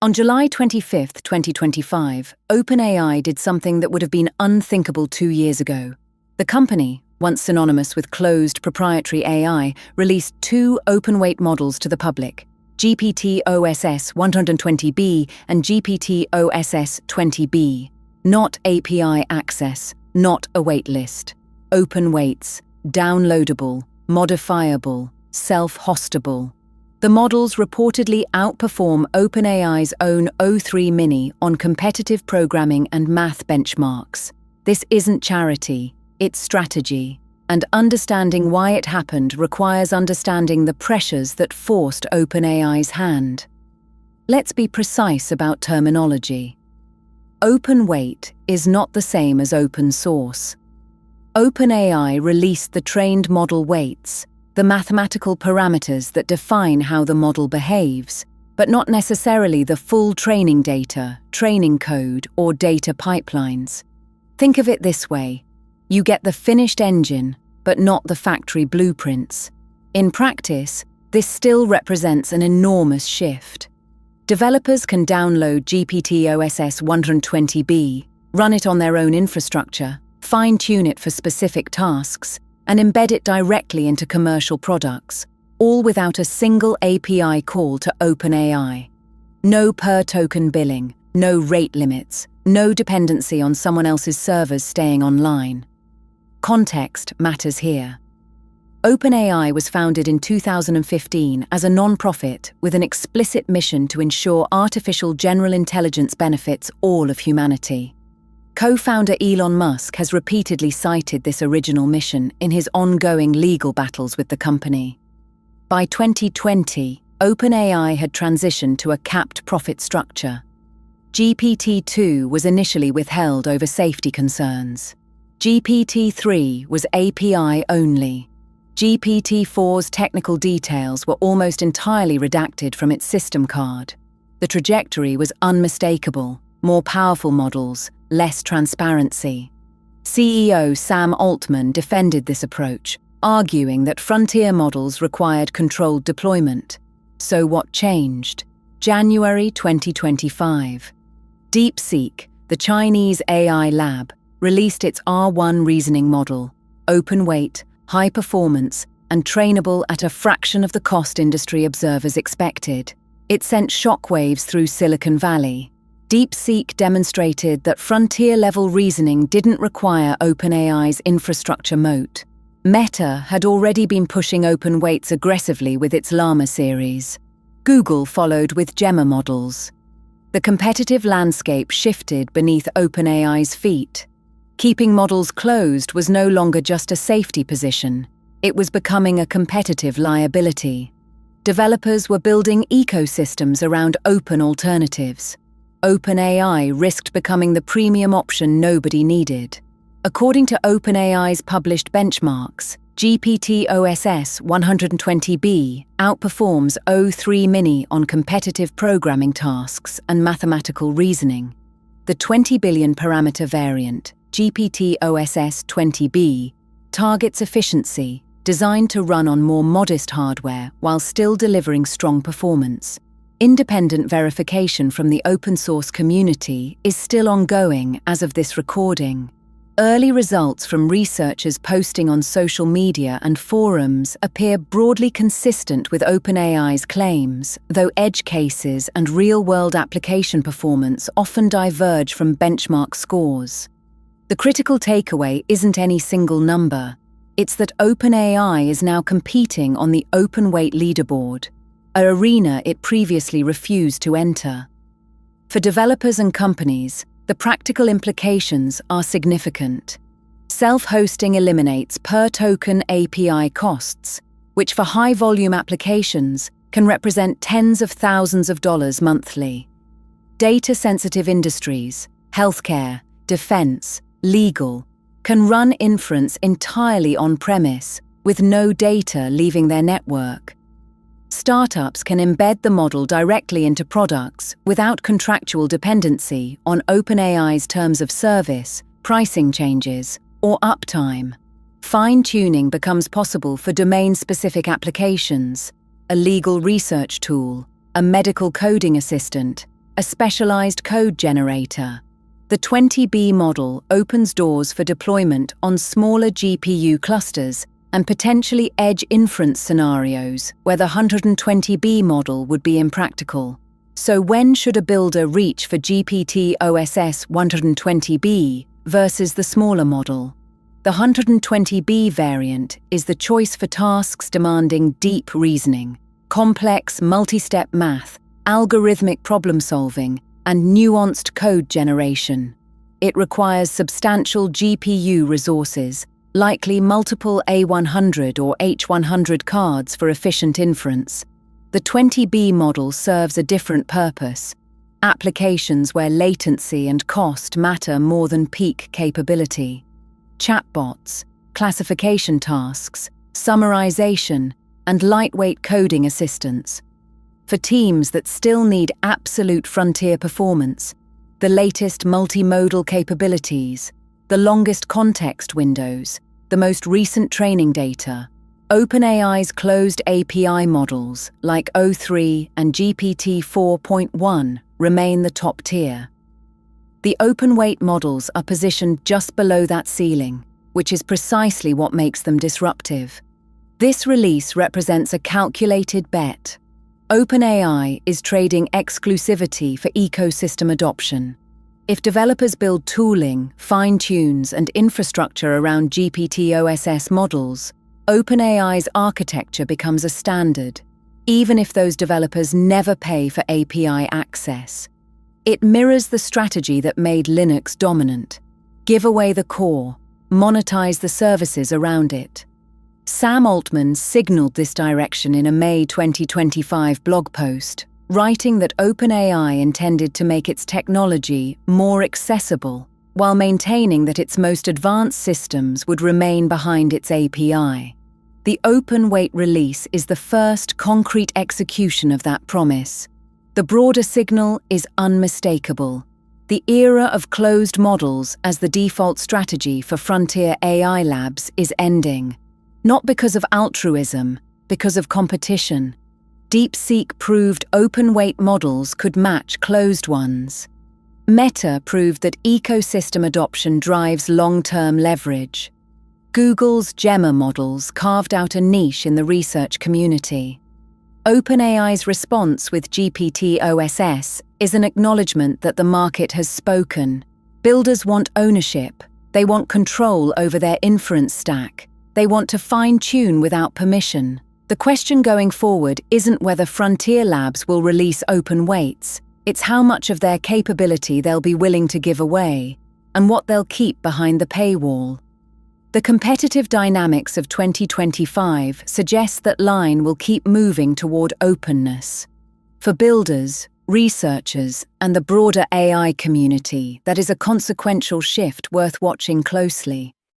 On July 25, 2025, OpenAI did something that would have been unthinkable 2 years ago. The company, once synonymous with closed proprietary AI, released two open-weight models to the public, GPT-OSS 120B and GPT-OSS 20B. Not API access, not a waitlist. Open weights, downloadable, modifiable, self-hostable. The models reportedly outperform OpenAI's own O3 Mini on competitive programming and math benchmarks. This isn't charity, it's strategy, and understanding why it happened requires understanding the pressures that forced OpenAI's hand. Let's be precise about terminology. Open weight is not the same as open source. OpenAI released the trained model weights, the mathematical parameters that define how the model behaves, but not necessarily the full training data, training code, or data pipelines. Think of it this way: you get the finished engine, but not the factory blueprints. In practice, this still represents an enormous shift. Developers can download GPT-OSS 120B, run it on their own infrastructure, fine-tune it for specific tasks, and embed it directly into commercial products, all without a single API call to OpenAI. No per-token billing, no rate limits, no dependency on someone else's servers staying online. Context matters here. OpenAI was founded in 2015 as a non-profit with an explicit mission to ensure artificial general intelligence benefits all of humanity. Co-founder Elon Musk has repeatedly cited this original mission in his ongoing legal battles with the company. By 2020, OpenAI had transitioned to a capped profit structure. GPT-2 was initially withheld over safety concerns. GPT-3 was API only. GPT-4's technical details were almost entirely redacted from its system card. The trajectory was unmistakable: more powerful models, less transparency. CEO Sam Altman defended this approach, arguing that frontier models required controlled deployment. So what changed? January 2025. DeepSeek, the Chinese AI lab, released its R1 reasoning model, open weight, high performance, and trainable at a fraction of the cost industry observers expected. It sent shockwaves through Silicon Valley. DeepSeek demonstrated that frontier-level reasoning didn't require OpenAI's infrastructure moat. Meta had already been pushing open weights aggressively with its Llama series. Google followed with Gemma models. The competitive landscape shifted beneath OpenAI's feet. Keeping models closed was no longer just a safety position. It was becoming a competitive liability. Developers were building ecosystems around open alternatives. OpenAI risked becoming the premium option nobody needed. According to OpenAI's published benchmarks, GPT-OSS 120B outperforms O3 Mini on competitive programming tasks and mathematical reasoning. The 20 billion parameter variant, GPT-OSS 20B, targets efficiency, designed to run on more modest hardware while still delivering strong performance. Independent verification from the open-source community is still ongoing as of this recording. Early results from researchers posting on social media and forums appear broadly consistent with OpenAI's claims, though edge cases and real-world application performance often diverge from benchmark scores. The critical takeaway isn't any single number. It's that OpenAI is now competing on the open weight leaderboard, an arena it previously refused to enter. For developers and companies, the practical implications are significant. Self-hosting eliminates per-token API costs, which for high-volume applications can represent tens of thousands of dollars monthly. Data-sensitive industries, healthcare, defense, legal, can run inference entirely on-premise, with no data leaving their network. Startups can embed the model directly into products without contractual dependency on OpenAI's terms of service, pricing changes, or uptime. Fine-tuning becomes possible for domain-specific applications, a legal research tool, a medical coding assistant, a specialized code generator. The 20B model opens doors for deployment on smaller GPU clusters and potentially edge inference scenarios where the 120B model would be impractical. So when should a builder reach for GPT-OSS 120B versus the smaller model? The 120B variant is the choice for tasks demanding deep reasoning, complex multi-step math, algorithmic problem-solving, and nuanced code generation. It requires substantial GPU resources, likely multiple A100 or H100 cards for efficient inference. The 20B model serves a different purpose: applications where latency and cost matter more than peak capability. Chatbots, classification tasks, summarization, and lightweight coding assistance. For teams that still need absolute frontier performance, the latest multimodal capabilities, the longest context windows, the most recent training data, OpenAI's closed API models like O3 and GPT 4.1 remain the top tier. The open-weight models are positioned just below that ceiling, which is precisely what makes them disruptive. This release represents a calculated bet. OpenAI is trading exclusivity for ecosystem adoption. If developers build tooling, fine-tunes, and infrastructure around GPT-OSS models, OpenAI's architecture becomes a standard, even if those developers never pay for API access. It mirrors the strategy that made Linux dominant: give away the core, monetize the services around it. Sam Altman signaled this direction in a May 2025 blog post, writing that OpenAI intended to make its technology more accessible while maintaining that its most advanced systems would remain behind its API. The open-weight release is the first concrete execution of that promise. The broader signal is unmistakable. The era of closed models as the default strategy for frontier AI labs is ending. Not because of altruism, because of competition. DeepSeek proved open-weight models could match closed ones. Meta proved that ecosystem adoption drives long-term leverage. Google's Gemma models carved out a niche in the research community. OpenAI's response with GPT-OSS is an acknowledgement that the market has spoken. Builders want ownership. They want control over their inference stack. They want to fine-tune without permission. The question going forward isn't whether frontier labs will release open weights. It's how much of their capability they'll be willing to give away, and what they'll keep behind the paywall. The competitive dynamics of 2025 suggest that line will keep moving toward openness. For builders, researchers, and the broader AI community, that is a consequential shift worth watching closely.